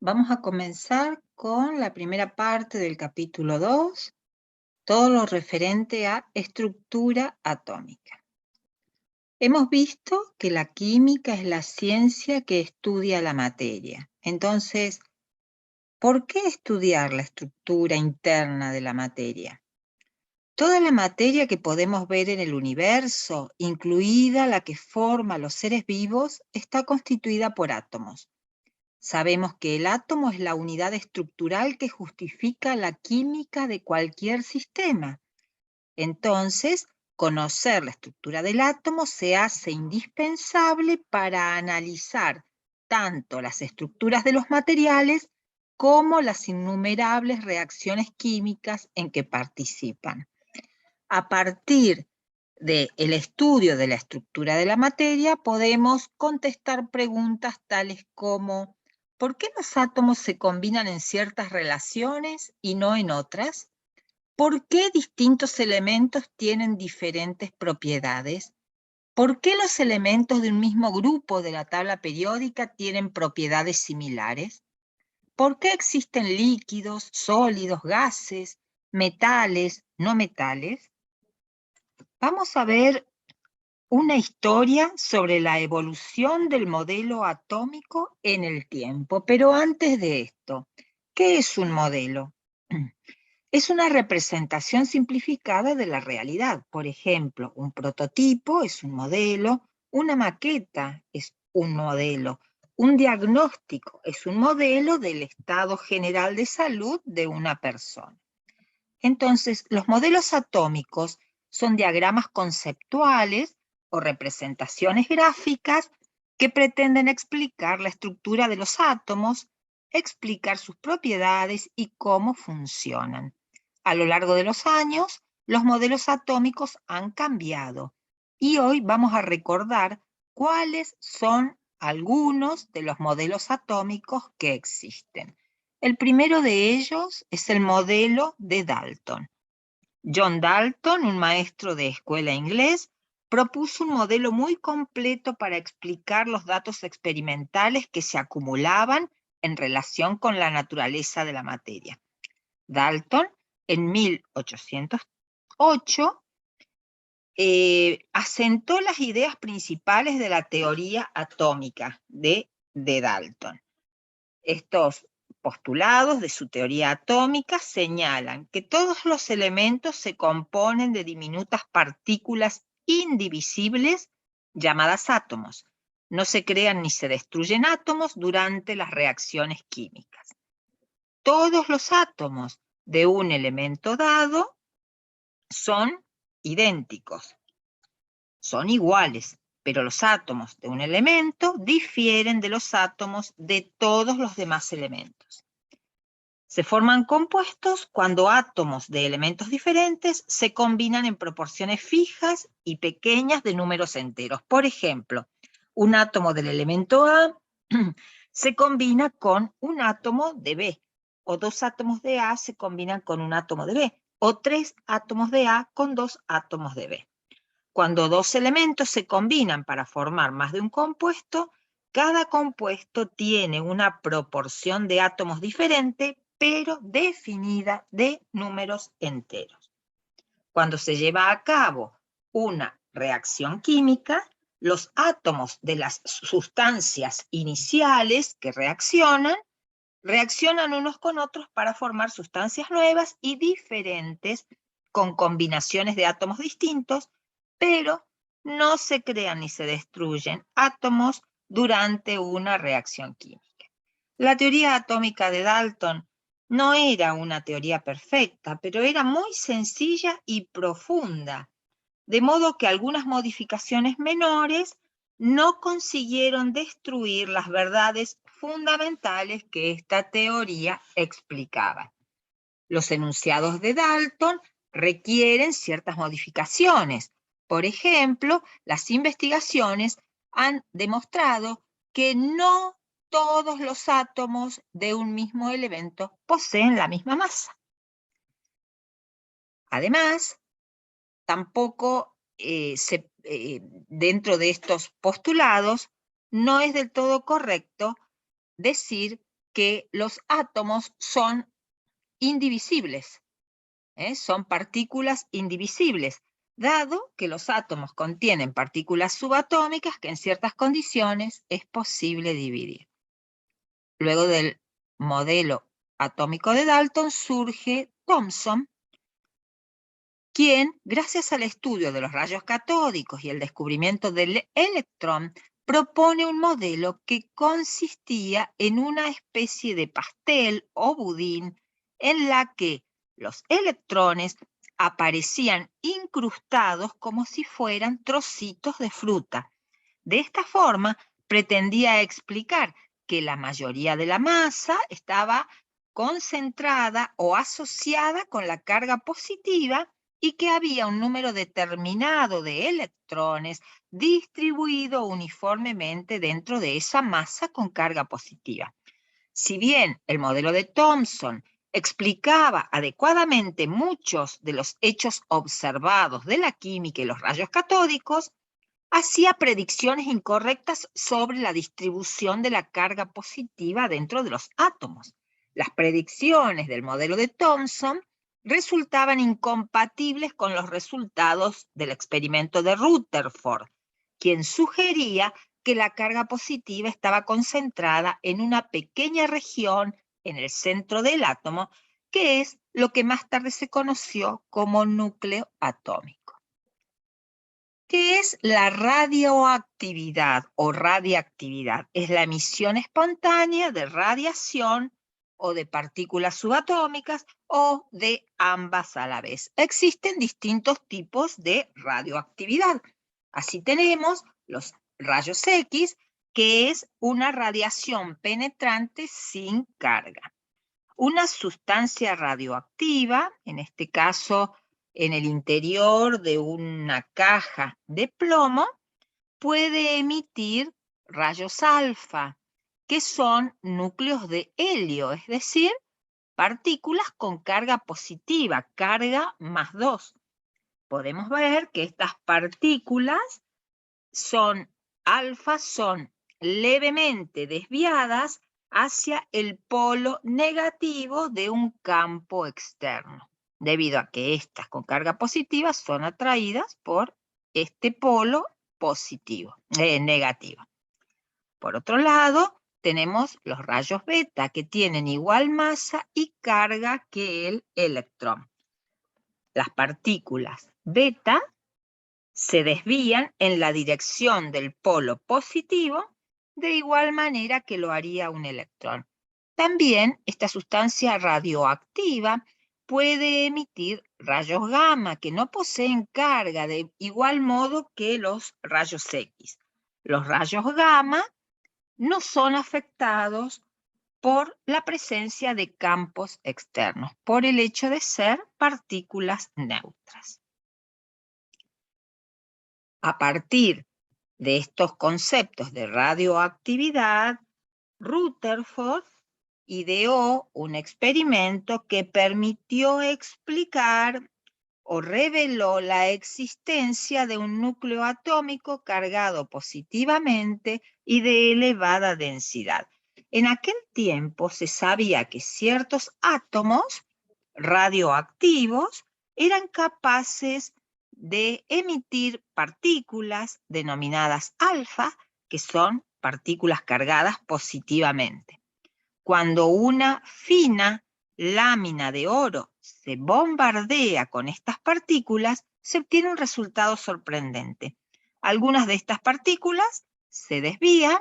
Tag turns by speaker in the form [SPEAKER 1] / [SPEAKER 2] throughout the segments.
[SPEAKER 1] Vamos a comenzar con la primera parte del capítulo 2, todo lo referente a estructura atómica. Hemos visto que la química es la ciencia que estudia la materia. Entonces, ¿por qué estudiar la estructura interna de la materia? Toda la materia que podemos ver en el universo, incluida la que forma los seres vivos, está constituida por átomos. Sabemos que el átomo es la unidad estructural que justifica la química de cualquier sistema. Entonces, conocer la estructura del átomo se hace indispensable para analizar tanto las estructuras de los materiales como las innumerables reacciones químicas en que participan. A partir del estudio de la estructura de la materia, podemos contestar preguntas tales como: ¿por qué los átomos se combinan en ciertas relaciones y no en otras? ¿Por qué distintos elementos tienen diferentes propiedades? ¿Por qué los elementos de un mismo grupo de la tabla periódica tienen propiedades similares? ¿Por qué existen líquidos, sólidos, gases, metales, no metales? Vamos a ver una historia sobre la evolución del modelo atómico en el tiempo. Pero antes de esto, ¿qué es un modelo? Es una representación simplificada de la realidad. Por ejemplo, un prototipo es un modelo, una maqueta es un modelo, un diagnóstico es un modelo del estado general de salud de una persona. Entonces, los modelos atómicos son diagramas conceptuales o representaciones gráficas que pretenden explicar la estructura de los átomos, explicar sus propiedades y cómo funcionan. A lo largo de los años, los modelos atómicos han cambiado y hoy vamos a recordar cuáles son algunos de los modelos atómicos que existen. El primero de ellos es el modelo de Dalton. John Dalton, un maestro de escuela inglés, propuso un modelo muy completo para explicar los datos experimentales que se acumulaban en relación con la naturaleza de la materia. Dalton, en 1808, asentó las ideas principales de la teoría atómica de Dalton. Estos postulados de su teoría atómica señalan que todos los elementos se componen de diminutas partículas indivisibles llamadas átomos. No se crean ni se destruyen átomos durante las reacciones químicas. Todos los átomos de un elemento dado son idénticos, son iguales, pero los átomos de un elemento difieren de los átomos de todos los demás elementos. Se forman compuestos cuando átomos de elementos diferentes se combinan en proporciones fijas y pequeñas de números enteros. Por ejemplo, un átomo del elemento A se combina con un átomo de B, o dos átomos de A se combinan con un átomo de B, o tres átomos de A con dos átomos de B. Cuando dos elementos se combinan para formar más de un compuesto, cada compuesto tiene una proporción de átomos diferente, pero definida de números enteros. Cuando se lleva a cabo una reacción química, los átomos de las sustancias iniciales que reaccionan unos con otros para formar sustancias nuevas y diferentes con combinaciones de átomos distintos, pero no se crean ni se destruyen átomos durante una reacción química. La teoría atómica de Dalton no era una teoría perfecta, pero era muy sencilla y profunda, de modo que algunas modificaciones menores no consiguieron destruir las verdades fundamentales que esta teoría explicaba. Los enunciados de Dalton requieren ciertas modificaciones. Por ejemplo, las investigaciones han demostrado que no todos los átomos de un mismo elemento poseen la misma masa. Además, tampoco dentro de estos postulados no es del todo correcto decir que los átomos son indivisibles, son partículas indivisibles, dado que los átomos contienen partículas subatómicas que en ciertas condiciones es posible dividir. Luego del modelo atómico de Dalton surge Thomson, quien, gracias al estudio de los rayos catódicos y el descubrimiento del electrón, propone un modelo que consistía en una especie de pastel o budín en la que los electrones aparecían incrustados como si fueran trocitos de fruta. De esta forma, pretendía explicar que la mayoría de la masa estaba concentrada o asociada con la carga positiva y que había un número determinado de electrones distribuido uniformemente dentro de esa masa con carga positiva. Si bien el modelo de Thomson explicaba adecuadamente muchos de los hechos observados de la química y los rayos catódicos, hacía predicciones incorrectas sobre la distribución de la carga positiva dentro de los átomos. Las predicciones del modelo de Thomson resultaban incompatibles con los resultados del experimento de Rutherford, quien sugería que la carga positiva estaba concentrada en una pequeña región en el centro del átomo, que es lo que más tarde se conoció como núcleo atómico. ¿Qué es la radioactividad o radiactividad? Es la emisión espontánea de radiación o de partículas subatómicas o de ambas a la vez. Existen distintos tipos de radioactividad. Así tenemos los rayos X, que es una radiación penetrante sin carga. Una sustancia radioactiva, en este caso en el interior de una caja de plomo, puede emitir rayos alfa, que son núcleos de helio, es decir, partículas con carga positiva, carga más 2. Podemos ver que estas partículas son levemente desviadas hacia el polo negativo de un campo externo, debido a que estas con carga positiva son atraídas por este polo negativo. Por otro lado, tenemos los rayos beta, que tienen igual masa y carga que el electrón. Las partículas beta se desvían en la dirección del polo positivo de igual manera que lo haría un electrón. También esta sustancia radioactiva puede emitir rayos gamma que no poseen carga de igual modo que los rayos X. Los rayos gamma no son afectados por la presencia de campos externos, por el hecho de ser partículas neutras. A partir de estos conceptos de radioactividad, Rutherford ideó un experimento que permitió explicar o reveló la existencia de un núcleo atómico cargado positivamente y de elevada densidad. En aquel tiempo se sabía que ciertos átomos radioactivos eran capaces de emitir partículas denominadas alfa, que son partículas cargadas positivamente. Cuando una fina lámina de oro se bombardea con estas partículas, se obtiene un resultado sorprendente. Algunas de estas partículas se desvían,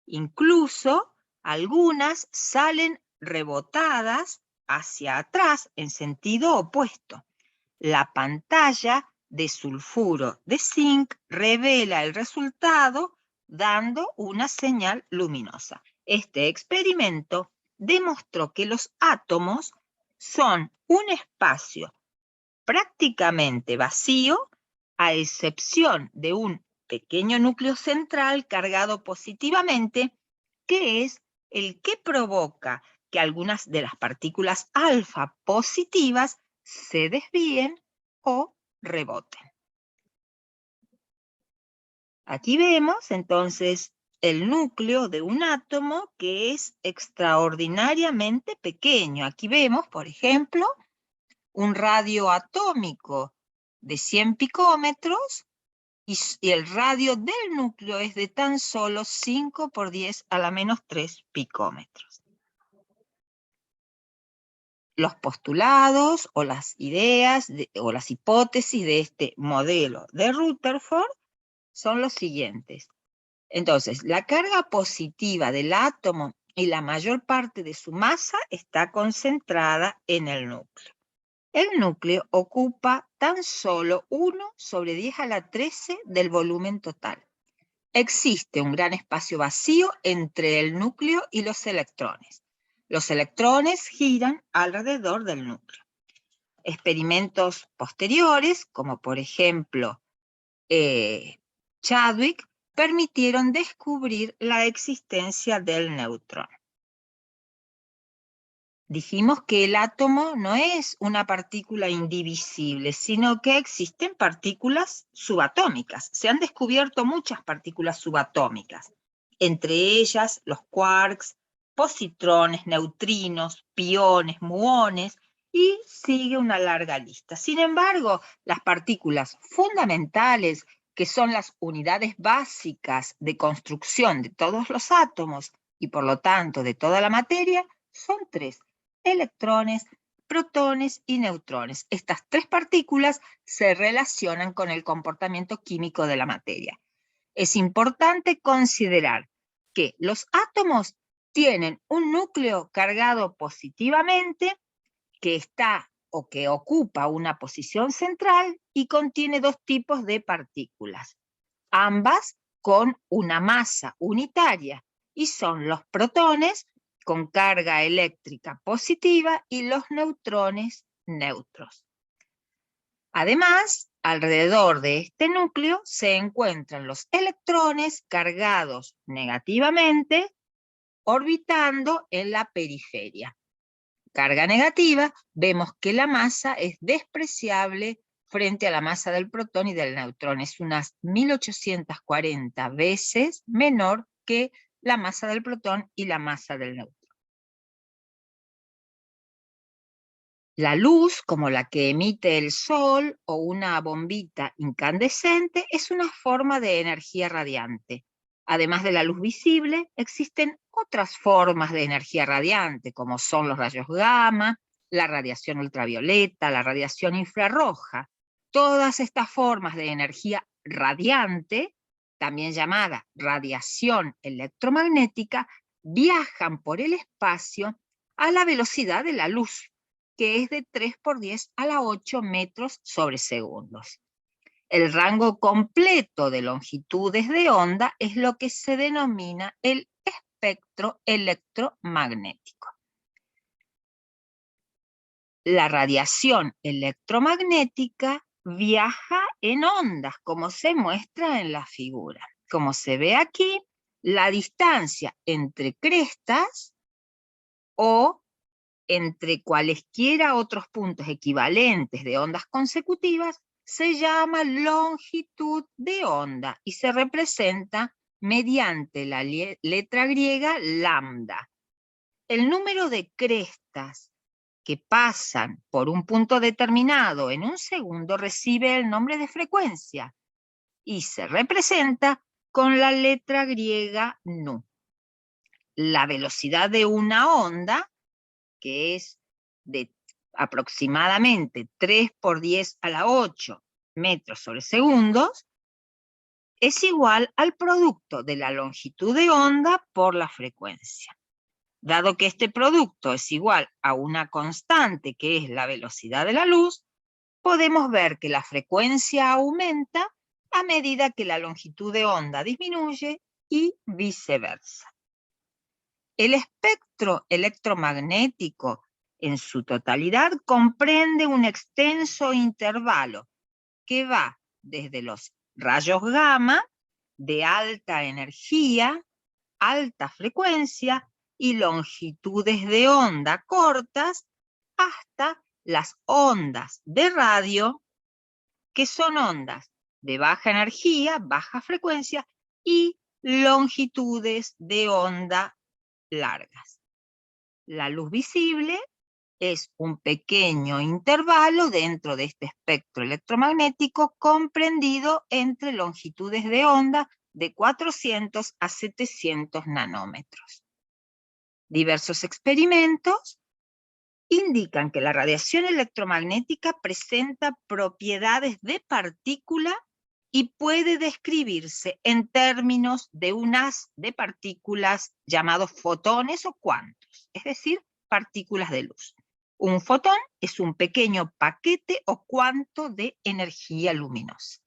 [SPEAKER 1] incluso algunas salen rebotadas hacia atrás en sentido opuesto. La pantalla de sulfuro de zinc revela el resultado dando una señal luminosa. Este experimento demostró que los átomos son un espacio prácticamente vacío, a excepción de un pequeño núcleo central cargado positivamente, que es el que provoca que algunas de las partículas alfa positivas se desvíen o reboten. Aquí vemos entonces el núcleo de un átomo que es extraordinariamente pequeño. Aquí vemos, por ejemplo, un radio atómico de 100 picómetros y el radio del núcleo es de tan solo 5 por 10 a la menos 3 picómetros. Los postulados o las ideas o las hipótesis de este modelo de Rutherford son los siguientes. Entonces, la carga positiva del átomo y la mayor parte de su masa está concentrada en el núcleo. El núcleo ocupa tan solo 1 sobre 10 a la 13 del volumen total. Existe un gran espacio vacío entre el núcleo y los electrones. Los electrones giran alrededor del núcleo. Experimentos posteriores, como por ejemplo Chadwick, permitieron descubrir la existencia del neutrón. Dijimos que el átomo no es una partícula indivisible, sino que existen partículas subatómicas. Se han descubierto muchas partículas subatómicas, entre ellas los quarks, positrones, neutrinos, piones, muones, y sigue una larga lista. Sin embargo, las partículas fundamentales, que son las unidades básicas de construcción de todos los átomos y por lo tanto de toda la materia, son 3: electrones, protones y neutrones. Estas 3 partículas se relacionan con el comportamiento químico de la materia. Es importante considerar que los átomos tienen un núcleo cargado positivamente que está o que ocupa una posición central y contiene 2 tipos de partículas, ambas con una masa unitaria, y son los protones con carga eléctrica positiva y los neutrones neutros. Además, alrededor de este núcleo se encuentran los electrones cargados negativamente orbitando en la periferia. Carga negativa, vemos que la masa es despreciable frente a la masa del protón y del neutrón. Es unas 1840 veces menor que la masa del protón y la masa del neutrón. La luz, como la que emite el sol o una bombita incandescente, es una forma de energía radiante. Además de la luz visible, existen otras formas de energía radiante, como son los rayos gamma, la radiación ultravioleta, la radiación infrarroja. Todas estas formas de energía radiante, también llamada radiación electromagnética, viajan por el espacio a la velocidad de la luz, que es de 3 por 10 a la 8 metros sobre segundos. El rango completo de longitudes de onda es lo que se denomina el espectro electromagnético. La radiación electromagnética viaja en ondas, como se muestra en la figura. Como se ve aquí, la distancia entre crestas o entre cualesquiera otros puntos equivalentes de ondas consecutivas se llama longitud de onda y se representa mediante la letra griega lambda. El número de crestas que pasan por un punto determinado en un segundo recibe el nombre de frecuencia y se representa con la letra griega nu. La velocidad de una onda, que es de aproximadamente 3 por 10 a la 8 metros sobre segundos, es igual al producto de la longitud de onda por la frecuencia. Dado que este producto es igual a una constante que es la velocidad de la luz, podemos ver que la frecuencia aumenta a medida que la longitud de onda disminuye y viceversa. El espectro electromagnético en su totalidad comprende un extenso intervalo que va desde los rayos gamma de alta energía, alta frecuencia y longitudes de onda cortas hasta las ondas de radio, que son ondas de baja energía, baja frecuencia y longitudes de onda largas. La luz visible es un pequeño intervalo dentro de este espectro electromagnético comprendido entre longitudes de onda de 400 a 700 nanómetros. Diversos experimentos indican que la radiación electromagnética presenta propiedades de partícula y puede describirse en términos de un haz de partículas llamados fotones o cuantos, es decir, partículas de luz. Un fotón es un pequeño paquete o cuanto de energía luminosa.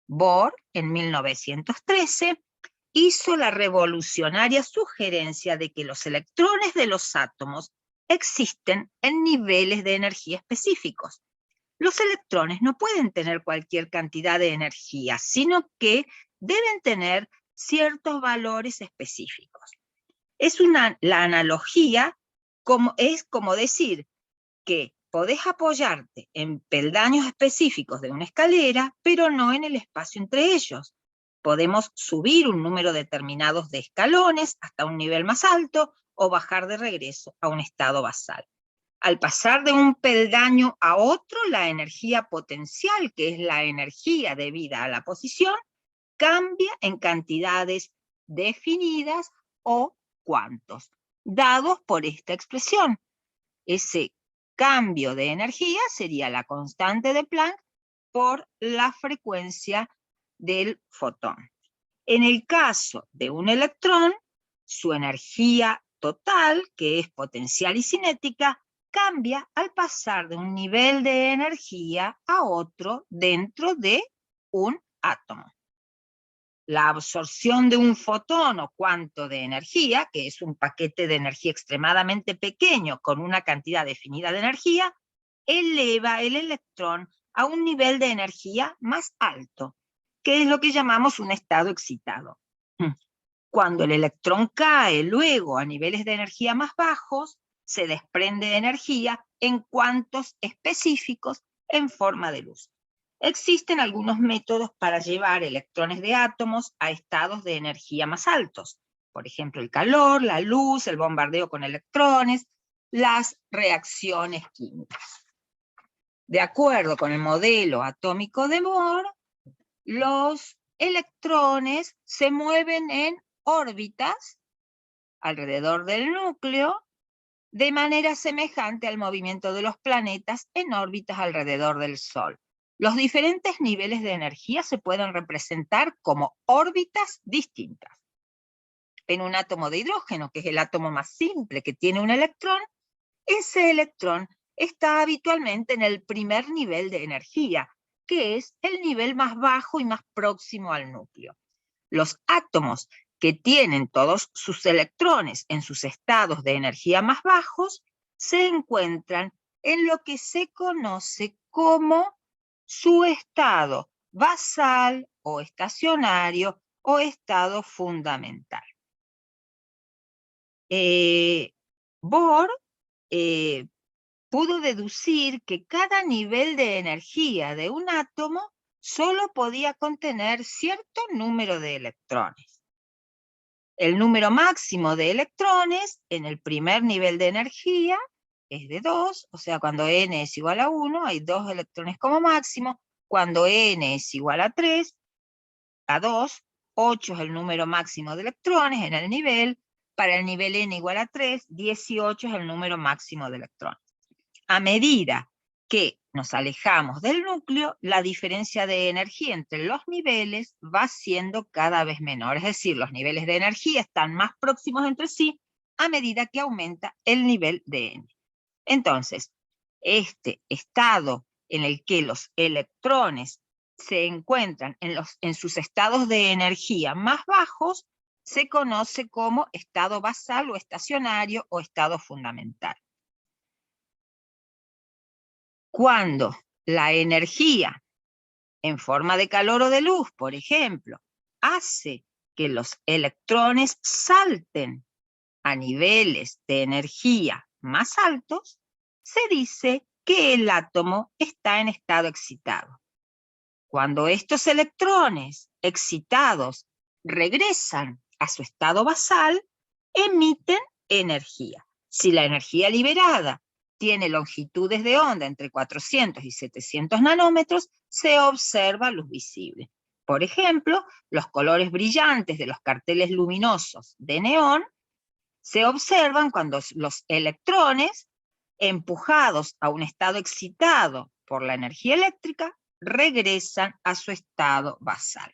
[SPEAKER 1] Bohr, en 1913, hizo la revolucionaria sugerencia de que los electrones de los átomos existen en niveles de energía específicos. Los electrones no pueden tener cualquier cantidad de energía, sino que deben tener ciertos valores específicos. La analogía es como decir que podés apoyarte en peldaños específicos de una escalera, pero no en el espacio entre ellos. Podemos subir un número determinado de escalones hasta un nivel más alto o bajar de regreso a un estado basal. Al pasar de un peldaño a otro, la energía potencial, que es la energía debida a la posición, cambia en cantidades definidas o cuantos, dados por esta expresión. Ese cambio de energía sería la constante de Planck por la frecuencia del fotón. En el caso de un electrón, su energía total, que es potencial y cinética, cambia al pasar de un nivel de energía a otro dentro de un átomo. La absorción de un fotón o cuanto de energía, que es un paquete de energía extremadamente pequeño con una cantidad definida de energía, eleva el electrón a un nivel de energía más alto, que es lo que llamamos un estado excitado. Cuando el electrón cae luego a niveles de energía más bajos, se desprende energía en cuantos específicos en forma de luz. Existen algunos métodos para llevar electrones de átomos a estados de energía más altos. Por ejemplo, el calor, la luz, el bombardeo con electrones, las reacciones químicas. De acuerdo con el modelo atómico de Bohr, los electrones se mueven en órbitas alrededor del núcleo de manera semejante al movimiento de los planetas en órbitas alrededor del Sol. Los diferentes niveles de energía se pueden representar como órbitas distintas. En un átomo de hidrógeno, que es el átomo más simple que tiene un electrón, ese electrón está habitualmente en el primer nivel de energía, que es el nivel más bajo y más próximo al núcleo. Los átomos que tienen todos sus electrones en sus estados de energía más bajos se encuentran en lo que se conoce como su estado basal o estacionario o estado fundamental. Bohr pudo deducir que cada nivel de energía de un átomo solo podía contener cierto número de electrones. El número máximo de electrones en el primer nivel de energía es de 2, o sea, cuando n es igual a 1, hay 2 electrones como máximo. Cuando n es igual a 3, a 2, 8 es el número máximo de electrones en el nivel. Para el nivel n igual a 3, 18 es el número máximo de electrones. A medida que nos alejamos del núcleo, la diferencia de energía entre los niveles va siendo cada vez menor. Es decir, los niveles de energía están más próximos entre sí a medida que aumenta el nivel de n. Entonces, este estado en el que los electrones se encuentran en sus estados de energía más bajos se conoce como estado basal o estacionario o estado fundamental. Cuando la energía en forma de calor o de luz, por ejemplo, hace que los electrones salten a niveles de energía más altos, se dice que el átomo está en estado excitado. Cuando estos electrones excitados regresan a su estado basal, emiten energía. Si la energía liberada tiene longitudes de onda entre 400 y 700 nanómetros, se observa luz visible. Por ejemplo, los colores brillantes de los carteles luminosos de neón se observan cuando los electrones, empujados a un estado excitado por la energía eléctrica, regresan a su estado basal.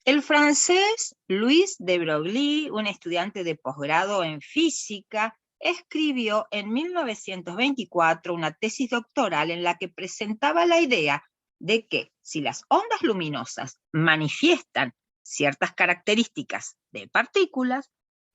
[SPEAKER 1] El francés Louis de Broglie, un estudiante de posgrado en física, escribió en 1924 una tesis doctoral en la que presentaba la idea de que si las ondas luminosas manifiestan ciertas características de partículas,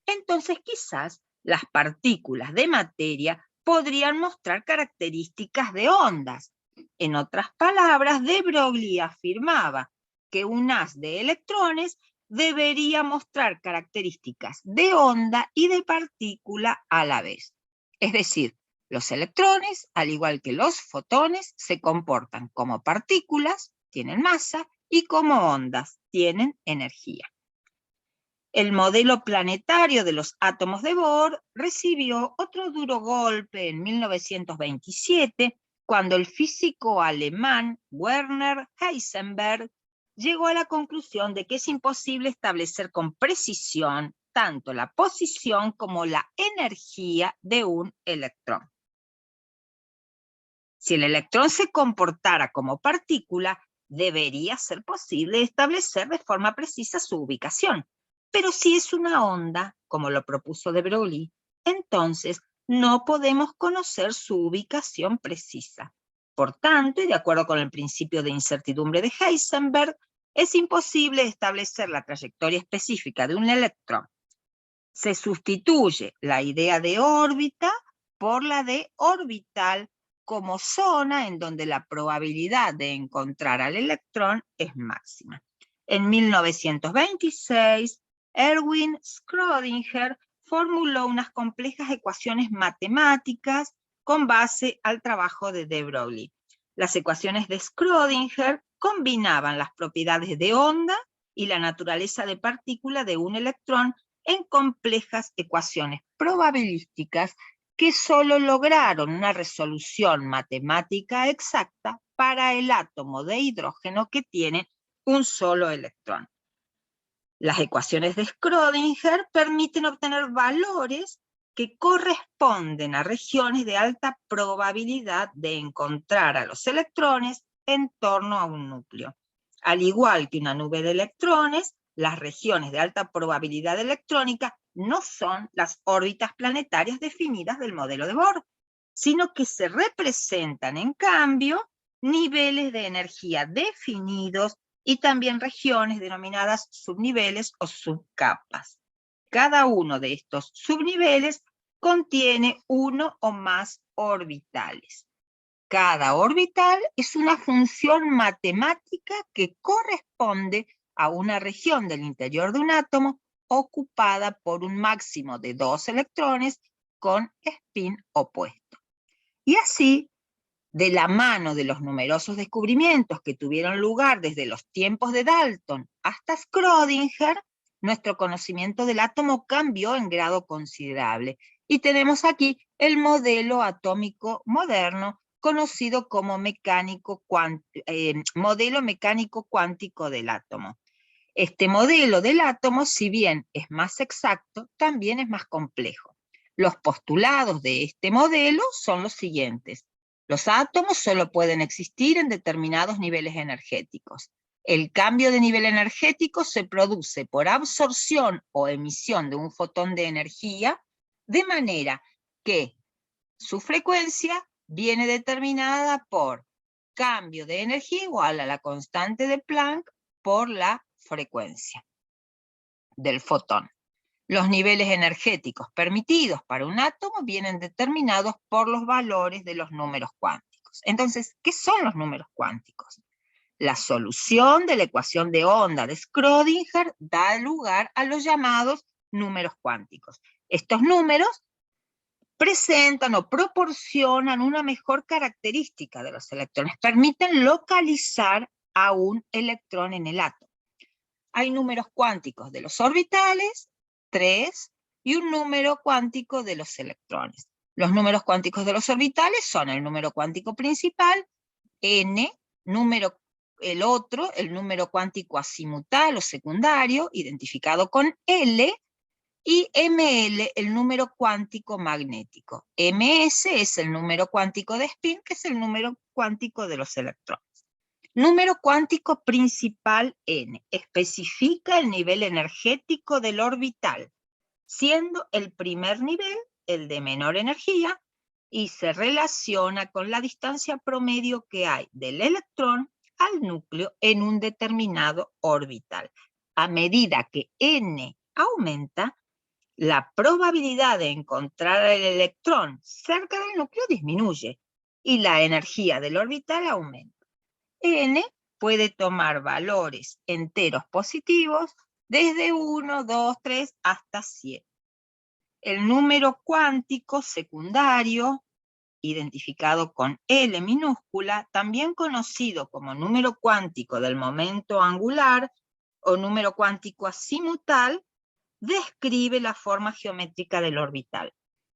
[SPEAKER 1] entonces quizás las partículas de materia podrían mostrar características de ondas. En otras palabras, de Broglie afirmaba que un haz de electrones debería mostrar características de onda y de partícula a la vez. Es decir, los electrones, al igual que los fotones, se comportan como partículas, tienen masa, y como ondas, tienen energía. El modelo planetario de los átomos de Bohr recibió otro duro golpe en 1927, cuando el físico alemán Werner Heisenberg llegó a la conclusión de que es imposible establecer con precisión tanto la posición como la energía de un electrón. Si el electrón se comportara como partícula, debería ser posible establecer de forma precisa su ubicación. Pero si es una onda, como lo propuso de Broglie, entonces no podemos conocer su ubicación precisa. Por tanto, y de acuerdo con el principio de incertidumbre de Heisenberg, es imposible establecer la trayectoria específica de un electrón. Se sustituye la idea de órbita por la de orbital como zona en donde la probabilidad de encontrar al electrón es máxima. En 1926, Erwin Schrödinger formuló unas complejas ecuaciones matemáticas con base al trabajo de de Broglie. Las ecuaciones de Schrödinger combinaban las propiedades de onda y la naturaleza de partícula de un electrón en complejas ecuaciones probabilísticas que solo lograron una resolución matemática exacta para el átomo de hidrógeno que tiene un solo electrón. Las ecuaciones de Schrödinger permiten obtener valores que corresponden a regiones de alta probabilidad de encontrar a los electrones en torno a un núcleo. Al igual que una nube de electrones, las regiones de alta probabilidad electrónica no son las órbitas planetarias definidas del modelo de Bohr, sino que se representan, en cambio, niveles de energía definidos y también regiones denominadas subniveles o subcapas. Cada uno de estos subniveles contiene uno o más orbitales. Cada orbital es una función matemática que corresponde a una región del interior de un átomo ocupada por un máximo de 2 electrones con spin opuesto. Y así, de la mano de los numerosos descubrimientos que tuvieron lugar desde los tiempos de Dalton hasta Schrödinger, nuestro conocimiento del átomo cambió en grado considerable. Y tenemos aquí el modelo atómico moderno, conocido como modelo mecánico cuántico del átomo. Este modelo del átomo, si bien es más exacto, también es más complejo. Los postulados de este modelo son los siguientes. Los átomos solo pueden existir en determinados niveles energéticos. El cambio de nivel energético se produce por absorción o emisión de un fotón de energía, de manera que su frecuencia viene determinada por cambio de energía igual a la constante de Planck por la frecuencia del fotón. Los niveles energéticos permitidos para un átomo vienen determinados por los valores de los números cuánticos. Entonces, ¿qué son los números cuánticos? La solución de la ecuación de onda de Schrödinger da lugar a los llamados números cuánticos. Estos números presentan o proporcionan una mejor característica de los electrones, permiten localizar a un electrón en el átomo. Hay números cuánticos de los orbitales, 3, y un número cuántico de los electrones. Los números cuánticos de los orbitales son el número cuántico principal, n, el número cuántico azimutal o secundario, identificado con L, y ml, el número cuántico magnético. ms es el número cuántico de spin, que es el número cuántico de los electrones. Número cuántico principal n, especifica el nivel energético del orbital, siendo el primer nivel el de menor energía, y se relaciona con la distancia promedio que hay del electrón al núcleo en un determinado orbital. A medida que n aumenta, la probabilidad de encontrar el electrón cerca del núcleo disminuye y la energía del orbital aumenta. N puede tomar valores enteros positivos desde 1, 2, 3 hasta 7. El número cuántico secundario, identificado con L minúscula, también conocido como número cuántico del momento angular o número cuántico azimutal, describe la forma geométrica del orbital.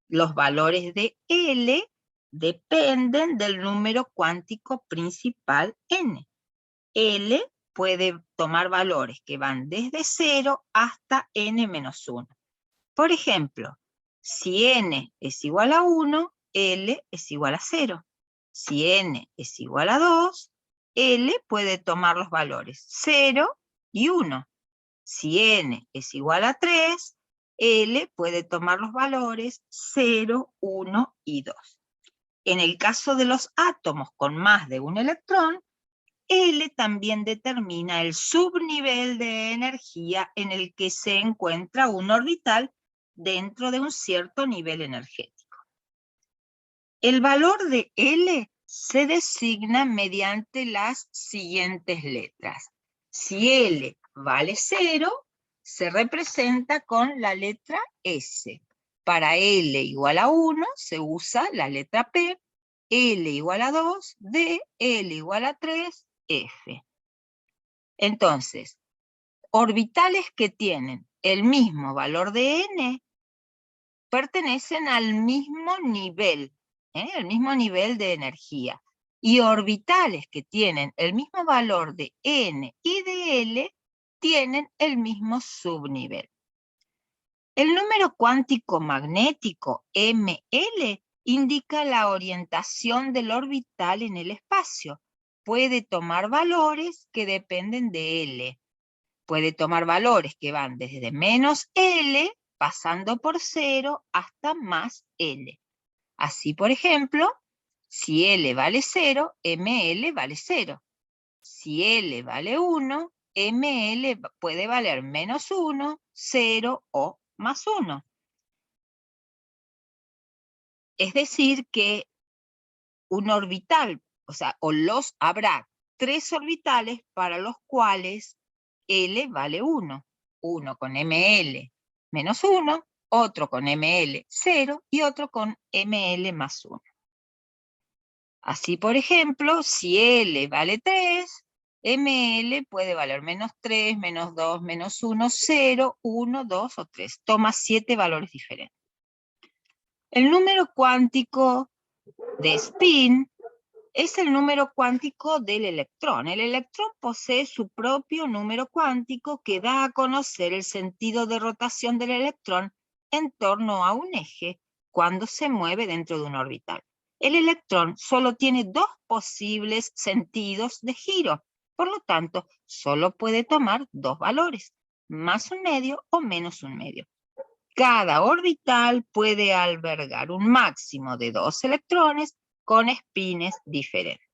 [SPEAKER 1] Los valores de L dependen del número cuántico principal n. L puede tomar valores que van desde 0 hasta n-1. Por ejemplo, si n es igual a 1, L es igual a 0. Si n es igual a 2, L puede tomar los valores 0 y 1. Si n es igual a 3, L puede tomar los valores 0, 1 y 2. En el caso de los átomos con más de un electrón, L también determina el subnivel de energía en el que se encuentra un orbital dentro de un cierto nivel energético. El valor de L se designa mediante las siguientes letras. Si L vale 0, se representa con la letra S. Para L igual a 1 se usa la letra P, L igual a 2, D, L igual a 3, F. Entonces, orbitales que tienen el mismo valor de n pertenecen al mismo nivel, el mismo nivel de energía. Y orbitales que tienen el mismo valor de n y de L tienen el mismo subnivel. El número cuántico magnético ml indica la orientación del orbital en el espacio. Puede tomar valores que dependen de L. Puede tomar valores que van desde menos L, pasando por 0, hasta más L. Así, por ejemplo, si L vale 0, ml vale 0. Si L vale 1, ml puede valer menos 1, 0 o más 1. Es decir que un orbital, habrá 3 orbitales para los cuales L vale 1. Uno con ml menos 1, otro con ml 0 y otro con ml más 1. Así, por ejemplo, si L vale 3, ml puede valer menos 3, menos 2, menos 1, 0, 1, 2 o 3. Toma 7 valores diferentes. El número cuántico de spin es el número cuántico del electrón. El electrón posee su propio número cuántico que da a conocer el sentido de rotación del electrón en torno a un eje cuando se mueve dentro de un orbital. El electrón solo tiene 2 posibles sentidos de giro, por lo tanto, solo puede tomar 2 valores, más un medio o menos un medio. Cada orbital puede albergar un máximo de 2 electrones con espines diferentes.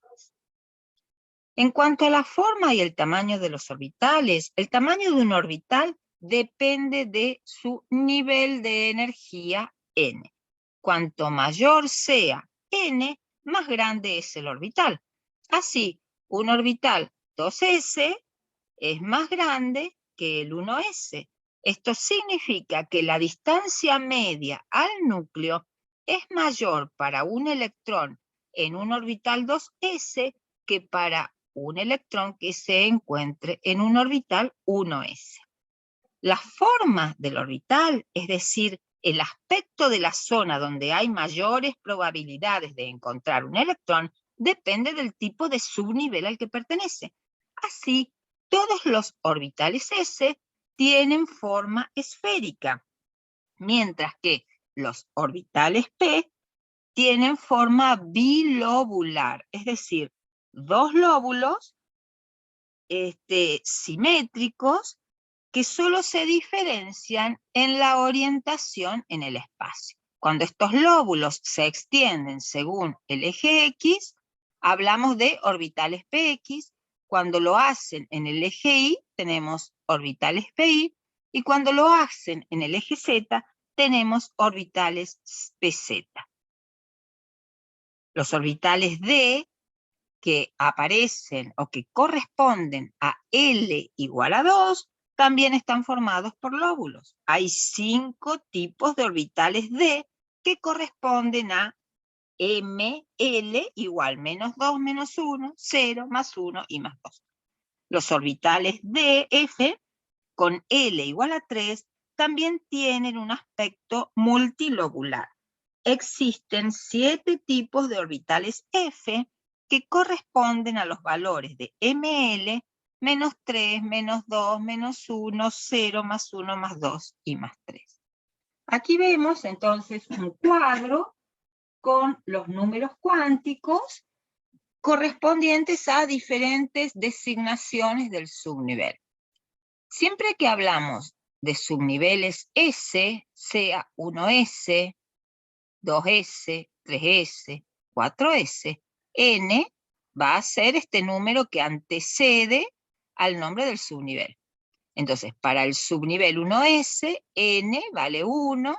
[SPEAKER 1] En cuanto a la forma y el tamaño de los orbitales, el tamaño de un orbital depende de su nivel de energía n. Cuanto mayor sea n, más grande es el orbital. Así, un orbital 2s es más grande que el 1s. Esto significa que la distancia media al núcleo es mayor para un electrón en un orbital 2s que para un electrón que se encuentre en un orbital 1s. La forma del orbital, es decir, el aspecto de la zona donde hay mayores probabilidades de encontrar un electrón, depende del tipo de subnivel al que pertenece. Así, todos los orbitales S tienen forma esférica, mientras que los orbitales P tienen forma bilobular, es decir, dos lóbulos simétricos que solo se diferencian en la orientación en el espacio. Cuando estos lóbulos se extienden según el eje X, hablamos de orbitales PX. Cuando lo hacen en el eje Y, tenemos orbitales PY, y cuando lo hacen en el eje Z, tenemos orbitales PZ. Los orbitales D, que aparecen o que corresponden a L igual a 2, también están formados por lóbulos. Hay 5 tipos de orbitales D que corresponden a ML igual menos 2 menos 1, 0 más 1 y más 2. Los orbitales DF con L igual a 3 también tienen un aspecto multilobular. Existen 7 tipos de orbitales F que corresponden a los valores de ML, menos 3, menos 2, menos 1, 0, más 1, más 2 y más 3. Aquí vemos entonces un cuadro con los números cuánticos correspondientes a diferentes designaciones del subnivel. Siempre que hablamos de subniveles S, sea 1S, 2S, 3S, 4S, N va a ser este número que antecede al nombre del subnivel. Entonces, para el subnivel 1S, N vale 1,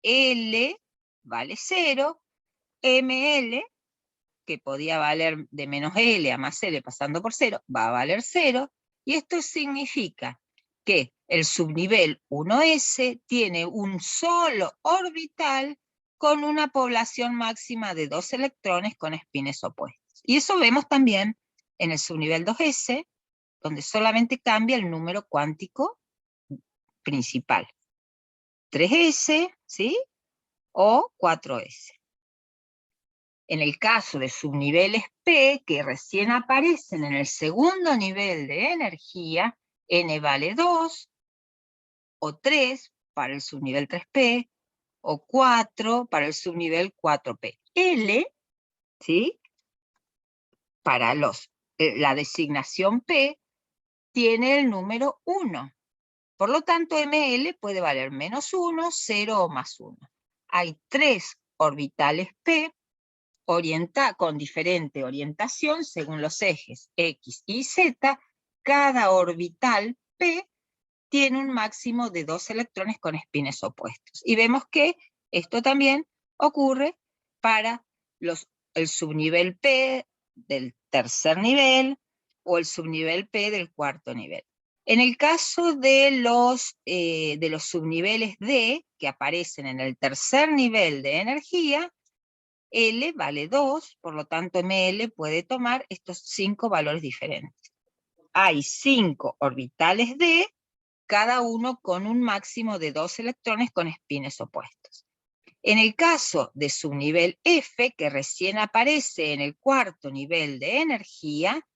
[SPEAKER 1] L vale 0, ML, que podía valer de menos L a más L pasando por 0, va a valer 0, y esto significa que el subnivel 1S tiene un solo orbital con una población máxima de 2 electrones con espines opuestos. Y eso vemos también en el subnivel 2S, donde solamente cambia el número cuántico principal. 3S, ¿sí? O 4S. En el caso de subniveles P, que recién aparecen en el segundo nivel de energía, N vale 2, o 3 para el subnivel 3P, o 4 para el subnivel 4P. L, ¿sí? Para la designación P, tiene el número 1. Por lo tanto, ML puede valer menos 1, 0 o más 1. Hay 3 orbitales P con diferente orientación según los ejes X y Z. Cada orbital P tiene un máximo de 2 electrones con espines opuestos. Y vemos que esto también ocurre para el subnivel P del tercer nivel o el subnivel P del cuarto nivel. En el caso de los subniveles D, que aparecen en el tercer nivel de energía, L vale 2, por lo tanto ML puede tomar estos 5 valores diferentes. Hay 5 orbitales D, cada uno con un máximo de 2 electrones con espines opuestos. En el caso de subnivel F, que recién aparece en el cuarto nivel de energía,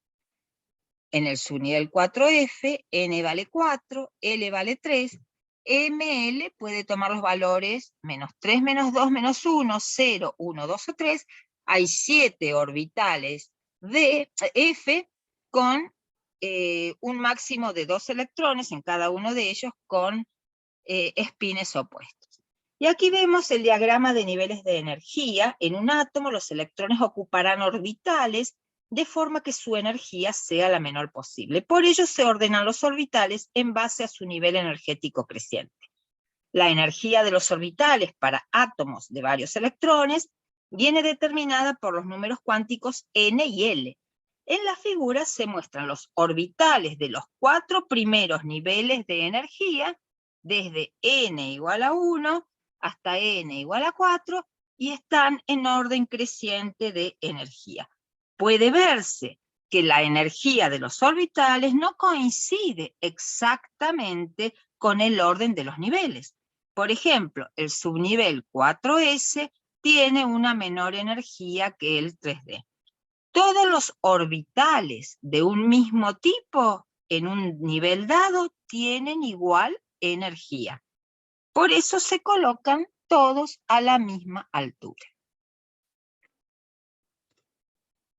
[SPEAKER 1] en el subnivel 4F, N vale 4, L vale 3, ML puede tomar los valores menos 3, menos 2, menos 1, 0, 1, 2 o 3. Hay 7 orbitales de F con un máximo de 2 electrones en cada uno de ellos con espines opuestos. Y aquí vemos el diagrama de niveles de energía. En un átomo los electrones ocuparán orbitales de forma que su energía sea la menor posible. Por ello se ordenan los orbitales en base a su nivel energético creciente. La energía de los orbitales para átomos de varios electrones viene determinada por los números cuánticos N y L. En la figura se muestran los orbitales de los 4 primeros niveles de energía, desde N igual a 1 hasta N igual a 4, y están en orden creciente de energía. Puede verse que la energía de los orbitales no coincide exactamente con el orden de los niveles. Por ejemplo, el subnivel 4S tiene una menor energía que el 3D. Todos los orbitales de un mismo tipo en un nivel dado tienen igual energía. Por eso se colocan todos a la misma altura.